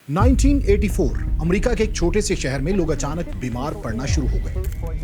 1984 America के एक छोटे से शहर में लोग अचानक बीमार पड़ना शुरू हो गए।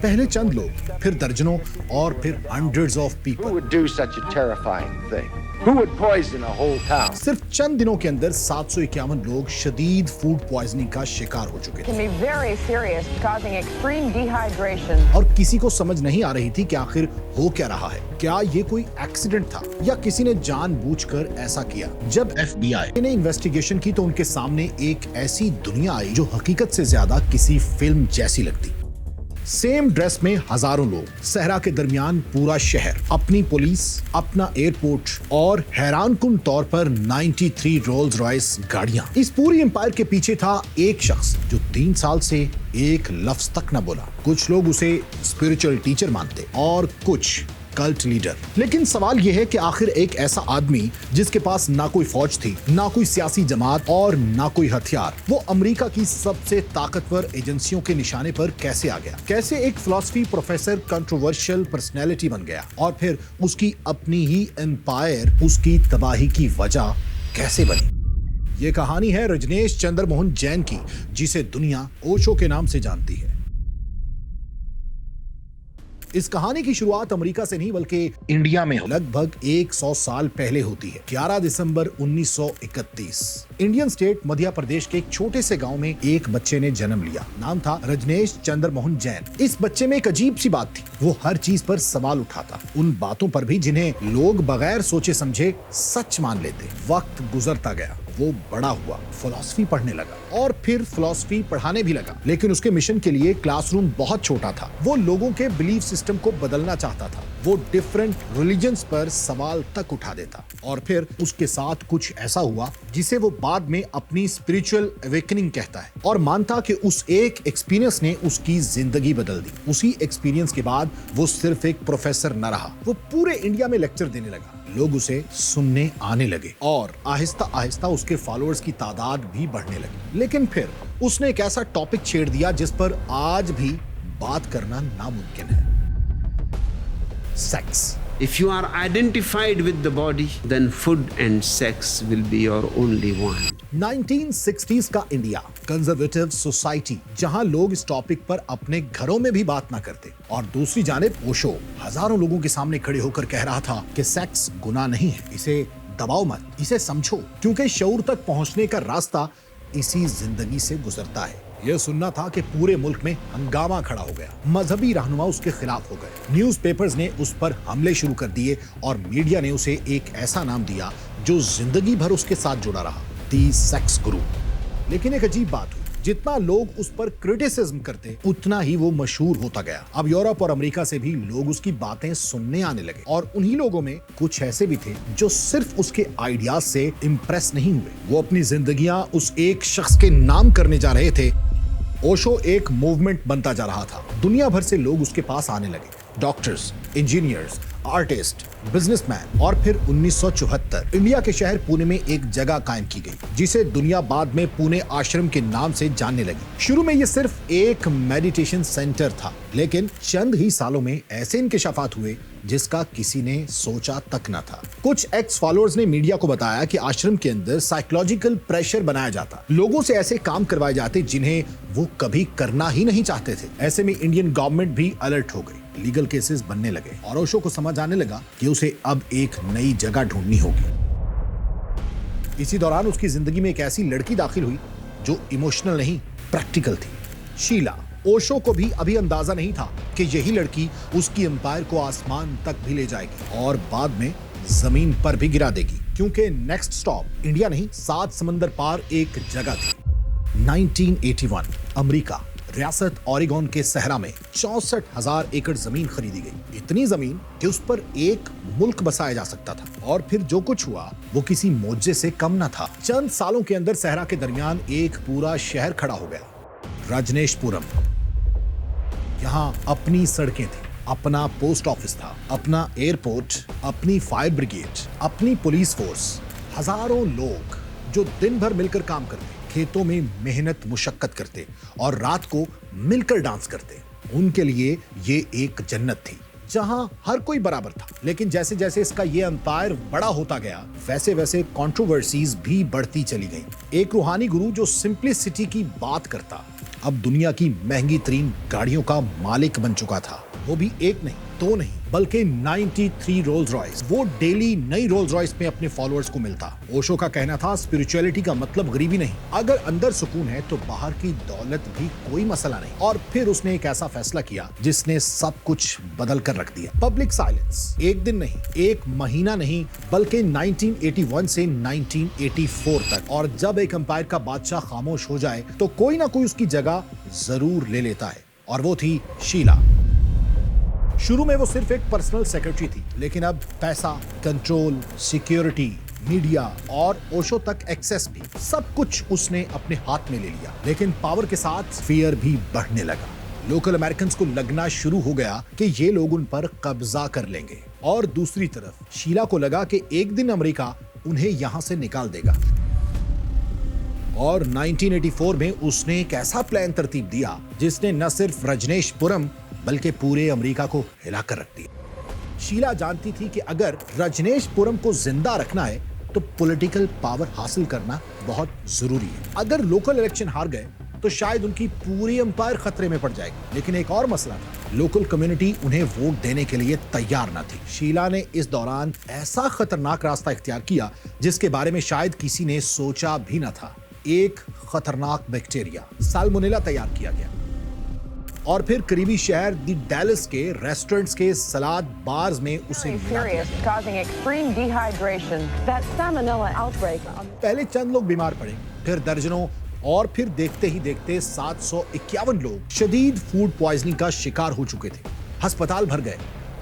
पहले चंद लोग, फिर दर्जनों और फिर हंड्रेड्स ऑफ पीपल। सिर्फ चंद दिनों के अंदर 751 लोग शदीद फूड पॉइजनिंग का शिकार हो चुके थे और किसी को समझ नहीं आ रही थी कि आखिर हो क्या रहा है। क्या ये कोई एक्सीडेंट था या किसी ने जानबूझकर ऐसा किया? जब FBI ने इन्वेस्टिगेशन की तो उनके सामने एक ऐसी दुनिया आई जो हकीकत से ज्यादा किसी फिल्म जैसी लगती। सेम ड्रेस में हजारों लोग, सहरा के दरमियान पूरा शहर, अपनी पुलिस, अपना एयरपोर्ट और हैरानकुन तौर पर 93 रोल्स रॉयस गाड़ियां। इस पूरी एम्पायर के पीछे था एक शख्स जो 3 साल से एक लफ्ज तक न बोला। कुछ लोग उसे स्पिरिचुअल टीचर मानते और कुछ कल्ट लीडर। लेकिन सवाल यह है कि आखिर एक ऐसा आदमी जिसके पास ना कोई फौज थी, ना कोई सियासी जमात और ना कोई हथियार, वो अमेरिका की सबसे ताकतवर एजेंसियों के निशाने पर कैसे आ गया? कैसे एक फिलॉसफी प्रोफेसर कंट्रोवर्शियल पर्सनैलिटी बन गया और फिर उसकी अपनी ही एम्पायर उसकी तबाही की वजह कैसे बनी? ये कहानी है रजनेश चंद्र मोहन जैन की, जिसे दुनिया ओशो के नाम से जानती है। इस कहानी की शुरुआत अमेरिका से नहीं बल्कि इंडिया में लगभग 100 साल पहले होती है। 11 दिसंबर 1931 इंडियन स्टेट मध्य प्रदेश के एक छोटे से गांव में एक बच्चे ने जन्म लिया। नाम था रजनेश चंद्र मोहन जैन। इस बच्चे में एक अजीब सी बात थी, वो हर चीज पर सवाल उठाता, उन बातों पर भी जिन्हें लोग बगैर सोचे समझे सच मान लेते। वक्त गुजरता गया, वो बड़ा हुआ, फिलॉसफी पढ़ने लगा और फिर फिलॉसफी पढ़ाने भी लगा। लेकिन उसके मिशन के लिए क्लासरूम बहुत छोटा था। वो लोगों के बिलीफ सिस्टम को बदलना चाहता था। वो डिफरेंट रिलीजन्स पर सवाल तक उठा देता और फिर उसके साथ कुछ ऐसा हुआ जिसे वो बाद में अपनी स्पिरिचुअल अवेकनिंग कहता है और मानता कि उस एक एक्सपीरियंस ने उसकी जिंदगी बदल दी। उसी एक्सपीरियंस के बाद वो सिर्फ एक प्रोफेसर न रहा, वो पूरे इंडिया में लेक्चर देने लगा। लोग उसे सुनने आने लगे और आहिस्ता आहिस्ता उसके फॉलोअर्स की तादाद भी बढ़ने लगी। लेकिन फिर उसने एक ऐसा टॉपिक छेड़ दिया जिस पर आज भी बात करना नामुमकिन है, sex. If you are identified with the body, then food and sex will be your only one. 1960s का इंडिया, कंजर्वेटिव सोसाइटी, जहां लोग इस टॉपिक पर अपने घरों में भी बात ना करते और दूसरी जानिब ओशो हजारों लोगों के सामने खड़े होकर कह रहा था कि सेक्स गुनाह नहीं है, इसे दबाओ मत, इसे समझो, क्योंकि शऊर तक पहुंचने का रास्ता इसी जिंदगी से गुजरता है। यह सुनना था कि पूरे मुल्क में हंगामा खड़ा हो गया। मजहबी रहनुमा उसके खिलाफ हो गए। न्यूज़पेपर्स ने उस पर हमले शुरू कर दिए और मीडिया ने उसे एक ऐसा नाम दिया जो जिंदगी भर उसके साथ जुड़ा रहा, दी सेक्स गुरु। लेकिन एक अजीब बात हुई, जितना लोग उस पर क्रिटिसिज्म करते उतना ही वो मशहूर होता गया। अब यूरोप और अमेरिका से भी लोग उसकी बातें सुनने आने लगे और उन्हीं लोगों में कुछ ऐसे भी थे जो सिर्फ उसके आइडियाज से इम्प्रेस नहीं हुए, वो अपनी जिंदगियां उस एक शख्स के नाम करने जा रहे थे। ओशो एक मूवमेंट बनता जा रहा था। दुनिया भर से लोग उसके पास आने लगे, डॉक्टर्स, इंजीनियर्स, आर्टिस्ट, बिजनेसमैन। और फिर 1974 इंडिया के शहर पुणे में एक जगह कायम की गई जिसे दुनिया बाद में पुणे आश्रम के नाम से जानने लगी। शुरू में ये सिर्फ एक मेडिटेशन सेंटर था, लेकिन चंद ही सालों में ऐसे इंकिशाफात हुए जिसका किसी ने सोचा तक न था। कुछ एक्स फॉलोअर्स ने मीडिया को बताया कि आश्रम के अंदर साइकोलॉजिकल प्रेशर बनाया जाता, लोगों से ऐसे काम करवाए जाते जिन्हें वो कभी करना ही नहीं चाहते थे। ऐसे में इंडियन गवर्नमेंट भी अलर्ट हो गई, लीगल केसेस बनने लगे और ओशो को समझ आने लगा कि उसे अब एक नई जगह ढूंढनी होगी। इसी दौरान उसकी जिंदगी में एक ऐसी लड़की दाखिल हुई जो इमोशनल नहीं, प्रैक्टिकल थी, शीला। ओशो को भी अभी अंदाजा नहीं था कि यही लड़की उसकी एम्पायर को आसमान तक भी ले जाएगी और बाद में जमीन पर भी गिरा देगी, क्योंकि नेक्स्ट स्टॉप इंडिया नहीं, 7 समंदर पार एक जगह थी। 1981 अमेरिका, रियासत ओरेगोन के सहरा में 64,000 एकड़ जमीन खरीदी गई। इतनी जमीन कि उस पर एक मुल्क बसाया जा सकता था। और फिर जो कुछ हुआ वो किसी मौजे से कम न था। चंद सालों के अंदर सहरा के दरमियान एक पूरा शहर खड़ा हो गया, रजनेशपुरम। यहाँ अपनी सड़कें थी, अपना पोस्ट ऑफिस था, अपना एयरपोर्ट, अपनी फायर ब्रिगेड, अपनी पुलिस फोर्स, हजारों लोग जो दिन भर मिलकर काम करते, खेतों में मेहनत मुशक्कत करते और रात को मिलकर डांस करते। उनके लिए ये एक जन्नत थी जहां हर कोई बराबर था। लेकिन जैसे जैसे इसका ये एम्पायर बड़ा होता गया, वैसे वैसे कंट्रोवर्सीज भी बढ़ती चली गई। एक रूहानी गुरु जो सिंप्लिसिटी की बात करता, अब दुनिया की महंगी तरीन गाड़ियों का मालिक बन चुका था। वो भी एक नहीं, दो नहीं, बल्कि 93 रोल्स रॉयस। वो डेली नई रोल्स रॉयस में अपने फॉलोअर्स को मिलता। ओशो का कहना था, स्पिरिचुअलिटी का मतलब गरीबी नहीं, अगर अंदर सुकून है तो बाहर की दौलत भी कोई मसला नहीं। और फिर उसने एक ऐसा फैसला किया जिसने सब कुछ बदल कर रख दिया। Public silence. एक दिन नहीं, एक महीना नहीं, बल्कि 1981 से 1984 तक। और जब एक एम्पायर का बादशाह खामोश हो जाए तो कोई ना कोई उसकी जगह जरूर ले लेता है, और वो थी शीला। शुरू में वो सिर्फ एक पर्सनल सेक्रेटरी थी, लेकिन अब पैसा, कंट्रोल, सिक्योरिटी, मीडिया और ओशो तक एक्सेस भी, सब कुछ उसने अपने हाथ में ले लिया। लेकिन पावर के साथ फियर भी बढ़ने लगा। लोकल अमेरिकन्स को लगना शुरू हो गया कि ये लोग उन पर कब्जा कर लेंगे, और दूसरी तरफ शीला को लगा कि एक दिन अमेरिका उन्हें यहां से निकाल देगा। और 1984 में उसने एक ऐसा प्लान तरतीब दिया जिसने न सिर्फ रजनेशपुरम बल्कि पूरे अमेरिका को हिलाकर रख दिया। शीला जानती थी कि अगर रजनेशपुरम को जिंदा रखना है तो पॉलिटिकल पावर हासिल करना बहुत जरूरी है। अगर लोकल इलेक्शन हार गए तो शायद उनकी पूरी एम्पायर खतरे में पड़ जाएगी। लेकिन एक और मसला था, लोकल कम्युनिटी उन्हें वोट देने के लिए तैयार न थी। शीला ने इस दौरान ऐसा खतरनाक रास्ता इख्तियार किया जिसके बारे में शायद किसी ने सोचा भी न था। एक खतरनाक बैक्टीरिया साल्मोनेला तैयार किया गया, और फिर करीबी शहर दी डैलस के रेस्टोरेंट्स के सलाद बार्स में उसे मिला दिया। पहले चंद लोग बीमार पड़े, फिर दर्जनों, और फिर देखते ही देखते 751 लोग शदीद फूड पॉइजनिंग का शिकार हो चुके थे। अस्पताल भर गए,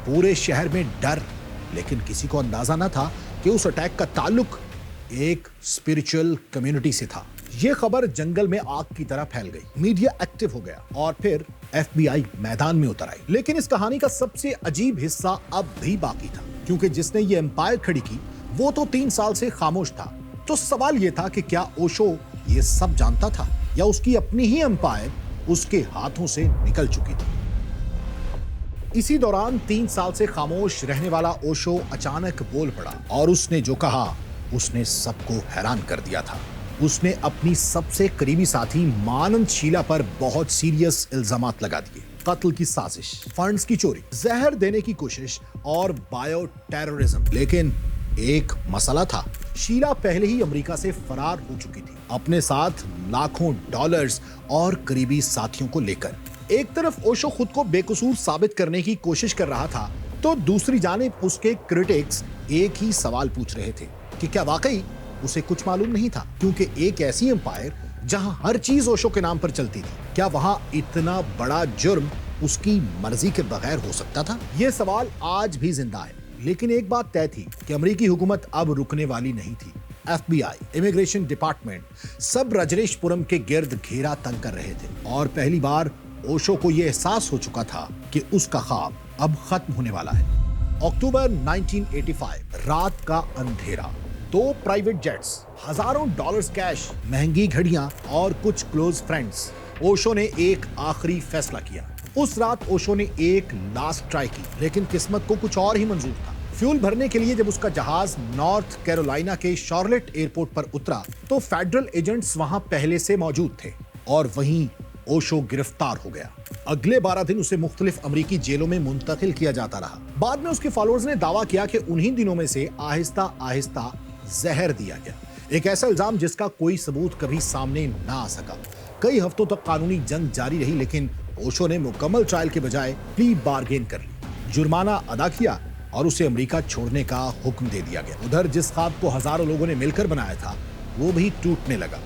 पूरे शहर में डर। लेकिन किसी को अंदाजा न था कि उस अटैक का ताल्लुक एक स्पिरिचुअल कम्युनिटी से था। यह खबर जंगल में आग की तरह फैल गई, मीडिया एक्टिव हो गया, और फिर FBI मैदान में उतर आई। लेकिन इस कहानी का सबसे अजीब हिस्सा अब भी बाकी था, क्योंकि जिसने ये एम्पायर खड़ी की वो तो 3 साल से खामोश था। तो सवाल यह था कि क्या ओशो ये सब जानता था, या उसकी अपनी ही एम्पायर उसके हाथों से निकल चुकी थी। इसी दौरान 3 साल से खामोश रहने वाला ओशो अचानक बोल पड़ा, और उसने जो कहा उसने सबको हैरान कर दिया था। उसने अपनी सबसे करीबी साथी मानंद शीला पर बहुत सीरियस इल्जामात लगा दिए। कत्ल की साजिश, फंड्स की चोरी, जहर देने की कोशिश और बायो टेररिज्म। लेकिन एक मसला था, शीला पहले ही अमेरिका से फरार हो चुकी थी, अपने साथ लाखों डॉलर्स और करीबी साथियों को लेकर। एक तरफ ओशो खुद को बेकसूर साबित करने की कोशिश कर रहा था, तो दूसरी जानिब उसके क्रिटिक्स एक ही सवाल पूछ रहे थे कि क्या वाकई उसे कुछ मालूम नहीं था। क्योंकि एक ऐसी एम्पायर जहां हर चीज ओशो के नाम पर चलती थी, क्या वहां इतना बड़ा जुर्म उसकी मर्जी के बगैर हो सकता था? यह सवाल आज भी जिंदा है। लेकिन एक बात तय थी कि अमेरिकी हुकूमत अब रुकने वाली नहीं थी। FBI, इमिग्रेशन डिपार्टमेंट सब रजनेशपुरम के गिर्द घेरा तंग कर रहे थे, और पहली बार ओशो को यह एहसास हो चुका था कि उसका ख्वाब अब खत्म होने वाला है। अक्टूबर 1985, रात का अंधेरा, 2 प्राइवेट जेट्स, हजारों डॉलर्स कैश, महंगी घड़ियां और कुछ क्लोज फ्रेंड्स। ओशो ने एक आखिरी फैसला किया। उस रात ओशो ने एक लास्ट ट्राई की, लेकिन किस्मत को कुछ और ही मंजूर था। फ्यूल भरने के लिए जब उसका जहाज नॉर्थ कैरोलिना के शार्लेट एयरपोर्ट पर उतरा तो फेडरल एजेंट्स वहां पहले से मौजूद थे, और वहीं ओशो गिरफ्तार हो गया। अगले 12 दिन उसे मुख्तलिफ अमेरिकी जेलों में मुंतकिल किया जाता रहा। बाद में उसके फॉलोअर्स ने दावा किया कि उन्हीं दिनों में से आहिस्ता आहिस्ता जहर दिया गया, एक ऐसा इल्जाम जिसका कोई सबूत कभी सामने ना आ सका। कई हफ्तों तक कानूनी जंग जारी रही, लेकिन ओशो ने मुकम्मल ट्रायल के बजाय प्ली बार्गेन कर ली, जुर्माना अदा किया और उसे अमेरिका छोड़ने का हुक्म दे दिया गया। उधर जिस ख्वाब को हजारों लोगों ने मिलकर बनाया था वो भी टूटने लगा।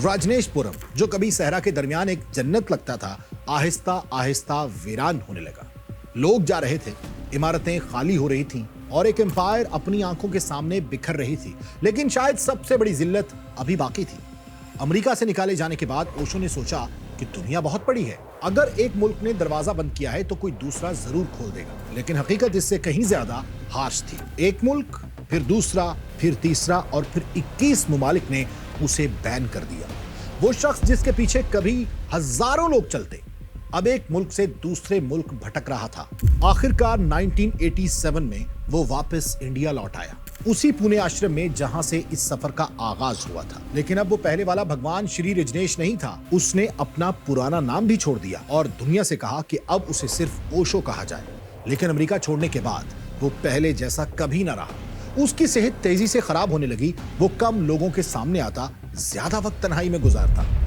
रजनेशपुरम, जो कभी सहरा के दरमियान एक जन्नत लगता था, आहिस्ता आहिस्ता वीरान होने लगा। लोग जा रहे थे, इमारतें खाली हो रही थीं, और एक एम्पायर अपनी आंखों के सामने बिखर रही थी। लेकिन शायद सबसे बड़ी जिल्लत अभी बाकी थी। अमेरिका से निकाले जाने के बाद ओशो ने सोचा कि दुनिया बहुत बड़ी है, अगर एक मुल्क ने दरवाजा बंद किया है तो कोई दूसरा जरूर खोल देगा। लेकिन हकीकत इससे कहीं ज्यादा हार्श थी। एक मुल्क, फिर दूसरा, फिर तीसरा, और फिर 21 मुमालिक ने उसे बैन कर दिया। वो शख्स जिसके पीछे कभी हजारों लोग चलते, अब एक मुल्क से दूसरे मुल्क भटक रहा था। आखिरकार 1987 में वो वापस इंडिया लौट आया, उसी पुणे आश्रम में जहां से इस सफर का आगाज हुआ था। लेकिन अब वो पहले वाला भगवान श्री रजनेश नहीं था। उसने अपना पुराना नाम भी छोड़ दिया और दुनिया से कहा कि अब उसे सिर्फ ओशो कहा जाए। लेकिन अमेरिका छोड़ने के बाद वो पहले जैसा कभी ना रहा। उसकी सेहत तेजी से खराब होने लगी। वो कम लोगों के सामने आता, ज्यादा वक्त तन्हाई में गुजारता।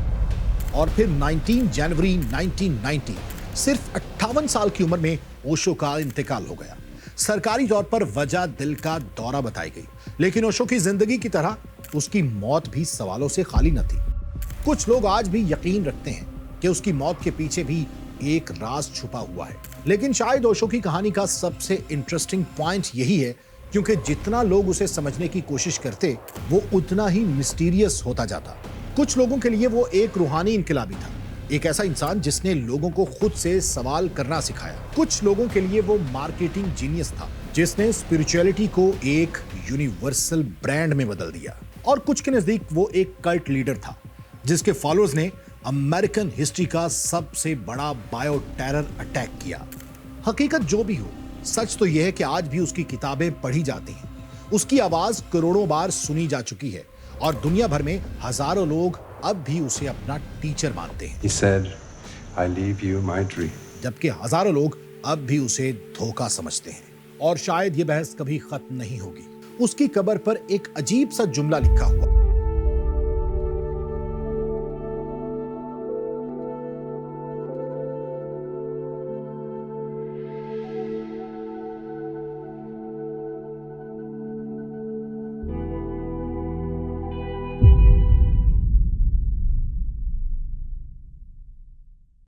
और फिर 19 जनवरी 1990 सिर्फ 58 साल की उम्र में ओशो का इंतकाल हो गया। सरकारी तौर पर वजह दिल का दौरा बताई गई, लेकिन ओशो की जिंदगी की तरह उसकी मौत भी सवालों से खाली न थी। कुछ लोग आज भी यकीन रखते हैं कि उसकी मौत के पीछे भी एक राज छुपा हुआ है। लेकिन शायद ओशो की कहानी का सबसे इंटरेस्टिंग पॉइंट यही है, क्योंकि जितना लोग उसे समझने की कोशिश करते, वो उतना ही मिस्टीरियस होता जाता। कुछ लोगों के लिए वो एक रूहानी इनकलाबी था, एक ऐसा इंसान जिसने लोगों को खुद से सवाल करना सिखाया। कुछ लोगों के लिए वो मार्केटिंग जीनियस था, जिसने स्पिरिचुअलिटी को एक यूनिवर्सल ब्रांड में बदल दिया। और कुछ के नजदीक वो एक कल्ट लीडर था, जिसके फॉलोअर्स ने अमेरिकन हिस्ट्री का सबसे बड़ा बायो टेरर अटैक किया। हकीकत जो भी हो, सच तो यह है कि आज भी उसकी किताबें पढ़ी जाती हैं, उसकी आवाज करोड़ों बार सुनी जा चुकी है और दुनिया भर में हजारों लोग अब भी उसे अपना टीचर मानते हैं। He said, I leave you my dream. जबकि हजारों लोग अब भी उसे धोखा समझते हैं। और शायद ये बहस कभी खत्म नहीं होगी। उसकी कब्र पर एक अजीब सा जुमला लिखा हुआ,